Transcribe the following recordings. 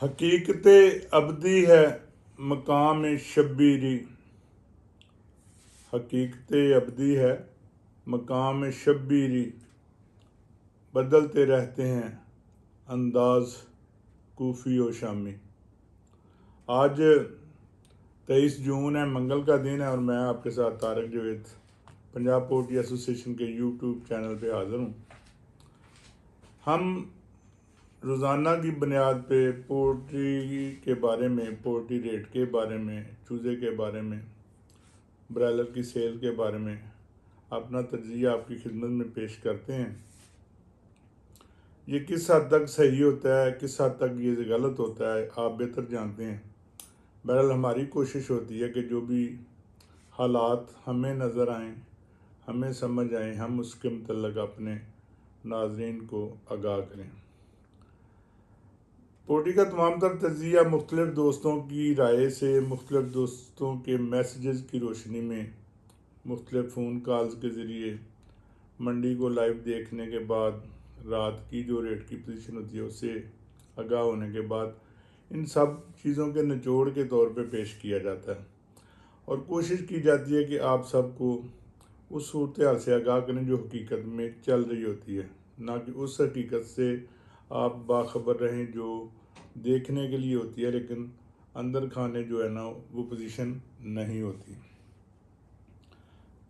हकीकत अबदी है मकाम शब्बीरी। हकीकत अबदी है मकाम शब्बीरी। बदलते रहते हैं अंदाज कूफी व शामी। आज 23 जून है, मंगल का दिन है और मैं आपके साथ तारक जावेद पंजाब पोएट्री एसोसिएशन के यूट्यूब चैनल पे हाज़िर हूँ। हम रोज़ाना की बुनियाद पे पोल्ट्री के बारे में, पोल्ट्री रेट के बारे में, चूज़े के बारे में, ब्रायलर की सेल के बारे में अपना तज्ज़िया आपकी खिदमत में पेश करते हैं। ये किस हद तक सही होता है, किस हद तक ये गलत होता है, आप बेहतर जानते हैं। बहरहाल हमारी कोशिश होती है कि जो भी हालात हमें नज़र आएँ, हमें समझ आएँ, हम उसके मतलब अपने नाज़रीन को आगाह करें। पोल्ट्री का तमाम तर तज्ज़िया मुख्तलिफ़ दोस्तों की राय से, मुख्तलिफ़ दोस्तों के मैसेजेस की रोशनी में, मुख्तलिफ़ फ़ोन कॉल्स के ज़रिए, मंडी को लाइव देखने के बाद, रात की जो रेट की पोजीशन होती है उससे आगाह होने के बाद, इन सब चीज़ों के निचोड़ के तौर पे पेश किया जाता है और कोशिश की जाती है कि आप सबको उस सूरत हाल से आगाह करें जो हकीकत में चल रही होती है, ना कि उस हकीकत से आप बाखबर रहें जो देखने के लिए होती है लेकिन अंदर खाने जो है ना वो पोजीशन नहीं होती।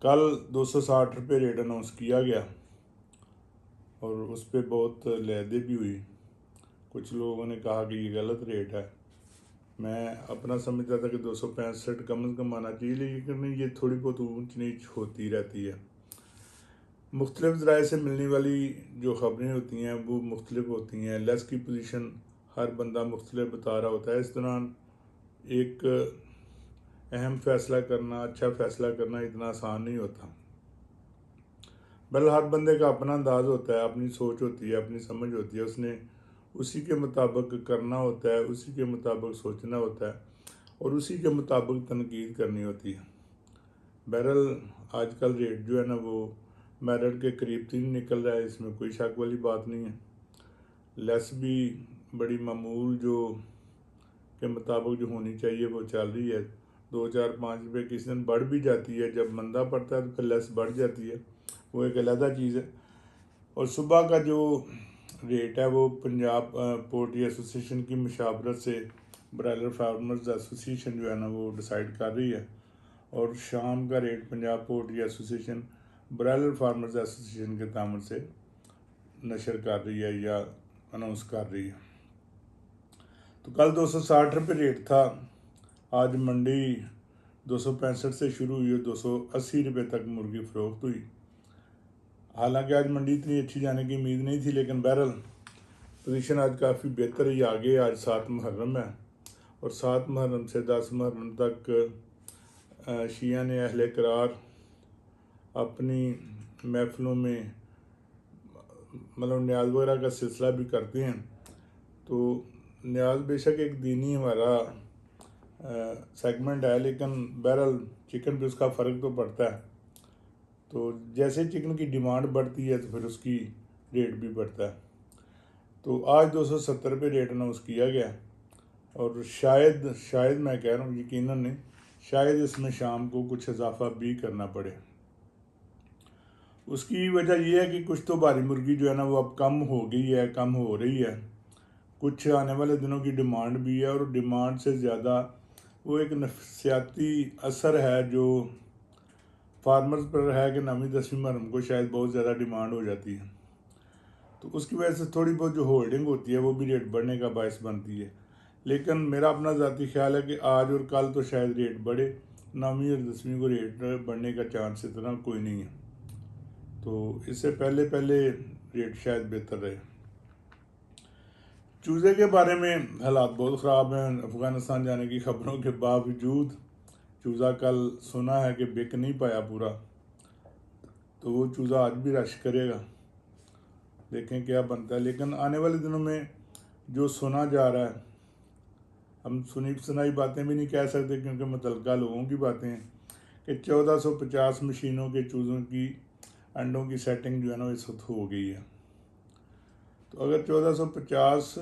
कल 260 रुपये रेट अनाउंस किया गया और उस पर बहुत लहदे भी हुई। कुछ लोगों ने कहा कि ये गलत रेट है। मैं अपना समझता था कि 265 कम से कम आना चाहिए, लेकिन ये थोड़ी बहुत ऊंच नीच होती रहती है। मुख्तलिफ़ ज़राए से मिलने वाली जो ख़बरें होती हैं वो मुख्तलिफ होती हैं। लेस की पोजीशन हर बंदा मुख्तलिफ बता रहा होता है। इस दौरान एक अहम फ़ैसला करना, अच्छा फ़ैसला करना इतना आसान नहीं होता। बल हर बंदे का अपना अंदाज़ होता है, अपनी सोच होती है, अपनी समझ होती है। उसने उसी के मुताबिक करना होता है, उसी के मुताबिक सोचना होता है और उसी के मुताबिक तनकीद करनी होती है। बहरहाल आजकल रेट जो है ना वो मेरिट के करीब तीन निकल रहा है, इसमें कोई शक वाली बात नहीं है। लेस भी बड़ी मामूल जो के मुताबिक जो होनी चाहिए वो चल रही है। 2, 4, 5 रुपये किसी दिन बढ़ भी जाती है। जब मंदा पड़ता है तो फिर लेस बढ़ जाती है, वो एक अलहदा चीज़ है। और सुबह का जो रेट है वो पंजाब पोल्ट्री एसोसिएशन की मुशावरत से ब्रायलर फार्मर्स एसोसिएशन जो है ना वो डिसाइड कर रही है और शाम का rate Punjab poultry association broiler farmers association के तामन से नशर कर रही है या अनाउंस कर रही है। तो कल 260 रुपये रेट था। आज मंडी 265 से शुरू हुई और 280 रुपये तक मुर्गी फ़रोख्त हुई। हालांकि आज मंडी इतनी अच्छी जाने की उम्मीद नहीं थी, लेकिन बहरहाल पोजीशन आज काफ़ी बेहतर है। आगे आज 7 मुहर्रम है और 7 मुहर्रम से 10 मुहर्रम तक शिया ने अहले करार अपनी महफिलों में मतलब न्याज वगैरह का सिलसिला भी करते हैं। तो न्याज बेशक एक दीनी हमारा सेगमेंट है, लेकिन बहरहाल चिकन पे उसका फ़र्क तो पड़ता है। तो जैसे चिकन की डिमांड बढ़ती है तो फिर उसकी रेट भी बढ़ता है। तो आज 270 रुपये रेट अनाउंस किया गया और शायद मैं कह रहा हूँ यकीनन नहीं, शायद इसमें शाम को कुछ इजाफा भी करना पड़े। उसकी वजह यह है कि कुछ तो भारी मुर्गी जो है ना वो अब कम हो गई है, कम हो रही है। कुछ आने वाले दिनों की डिमांड भी है और डिमांड से ज़्यादा वो एक नफसियाती असर है जो फार्मर्स पर है कि 9वीं-10वीं मुहर्रम को शायद बहुत ज़्यादा डिमांड हो जाती है। तो उसकी वजह से थोड़ी बहुत जो होल्डिंग होती है वो भी रेट बढ़ने का बायस बनती है। लेकिन मेरा अपना ज़ाती ख्याल है कि आज और कल तो शायद रेट बढ़े, 9वीं और 10वीं को रेट बढ़ने का चांस इतना कोई नहीं है। तो इससे पहले रेट शायद बेहतर रहे। चूज़े के बारे में हालात बहुत ख़राब हैं। अफ़गानिस्तान जाने की खबरों के बावजूद चूज़ा कल सुना है कि बिक नहीं पाया पूरा, तो वो चूज़ा आज भी रश करेगा। देखें क्या बनता है। लेकिन आने वाले दिनों में जो सुना जा रहा है, हम सुनी सुनाई बातें भी नहीं कह सकते क्योंकि मुतल्लिका लोगों की बातें हैं कि 1450 मशीनों के चूज़ों की अंडों की सेटिंग जो है ना इस वक्त हो गई है। तो अगर 1450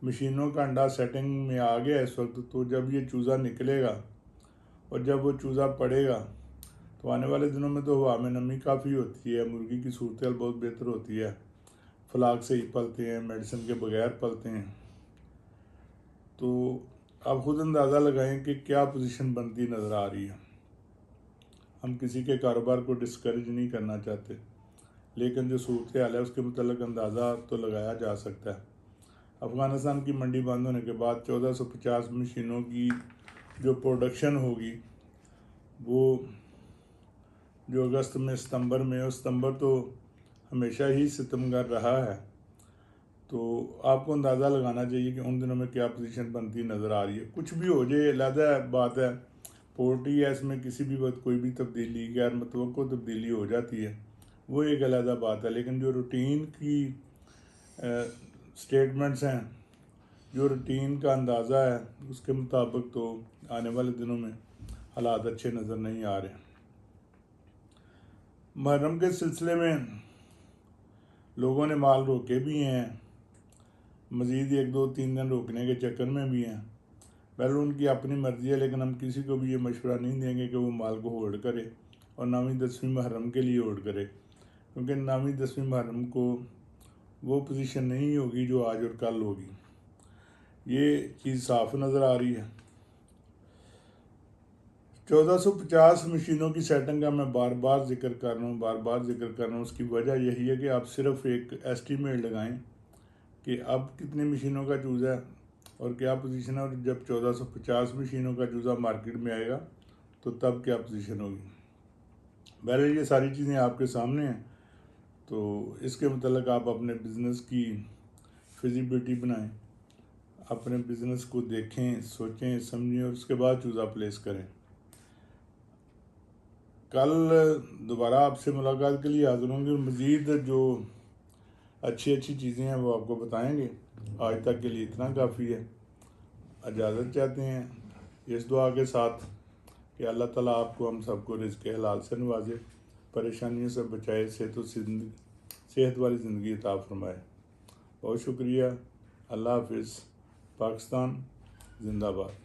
मशीनों का अंडा सेटिंग में आ गया इस वक्त, तो जब ये चूज़ा निकलेगा और जब वो चूज़ा पड़ेगा तो आने वाले दिनों में तो हवा में नमी काफ़ी होती है, मुर्गी की सूरत बहुत बेहतर होती है, फ्लाक से ही पलते हैं, मेडिसिन के बगैर पलते हैं। तो आप खुद अंदाज़ा लगाएं कि क्या पोजीशन बनती नज़र आ रही है। हम किसी के कारोबार को डिस्करेज नहीं करना चाहते, लेकिन जो सूरत हाल है उसके मतलब अंदाज़ा तो लगाया जा सकता है। अफ़गानिस्तान की मंडी बंद होने के बाद 1450 मशीनों की जो प्रोडक्शन होगी वो जो अगस्त में सितंबर में, और सितंबर तो हमेशा ही सितमगर रहा है, तो आपको अंदाज़ा लगाना चाहिए कि उन दिनों में क्या पोजीशन बनती नज़र आ रही है। कुछ भी हो जाए, अलहदा बात है, पोल्ट्री है, इसमें किसी भी वक्त कोई भी तब्दीली, गैर मुतवक्को तब्दीली हो जाती है, वो एक अलहदा बात है। लेकिन जो रूटीन की स्टेटमेंट्स हैं, जो रूटीन का अंदाज़ा है, उसके मुताबिक तो आने वाले दिनों में हालात अच्छे नज़र नहीं आ रहे। मुहर्रम के सिलसिले में लोगों ने माल रोके भी हैं, मज़ीद 1-2-3 दिन रोकने के चक्कर में भी हैं। पहले उनकी अपनी मर्ज़ी है, लेकिन हम किसी को भी ये मशवरा नहीं देंगे कि वो माल को होल्ड करे और 9वीं-10वीं मुहर्रम के लिए होल्ड करे, क्योंकि 9वीं-10वीं मुहर्रम को वो पोजीशन नहीं होगी जो आज और कल होगी। ये चीज़ साफ नज़र आ रही है। 1450 मशीनों की सेटिंग का मैं बार बार जिक्र कर रहा हूँ। उसकी वजह यही है कि आप सिर्फ एक एस्टीमेट लगाएं कि अब कितनी मशीनों का चूज़ा है और क्या पोजीशन है, और जब 1450 मशीनों का चूज़ा मार्केट में आएगा तो तब क्या पोजीशन होगी। बहरहाल ये सारी चीज़ें आपके सामने हैं, तो इसके मतलब आप अपने बिज़नेस की फिजिबिलिटी बनाएं, अपने बिज़नेस को देखें, सोचें, समझें और उसके बाद चूज़ा प्लेस करें। कल दोबारा आपसे मुलाकात के लिए हाज़िर होंगे और मज़ीद जो अच्छी चीज़ें हैं वो आपको बताएंगे। आज तक के लिए इतना काफ़ी है। इजाज़त चाहते हैं इस दुआ के साथ कि अल्लाह ताला आपको हम सबको रिज़्क़ हलाल से नवाजे, परेशानियों से बचाए, सेहत वाली ज़िंदगी अता फरमाए। बहुत शुक्रिया। अल्लाह हाफ़िज़। पाकिस्तान जिंदाबाद।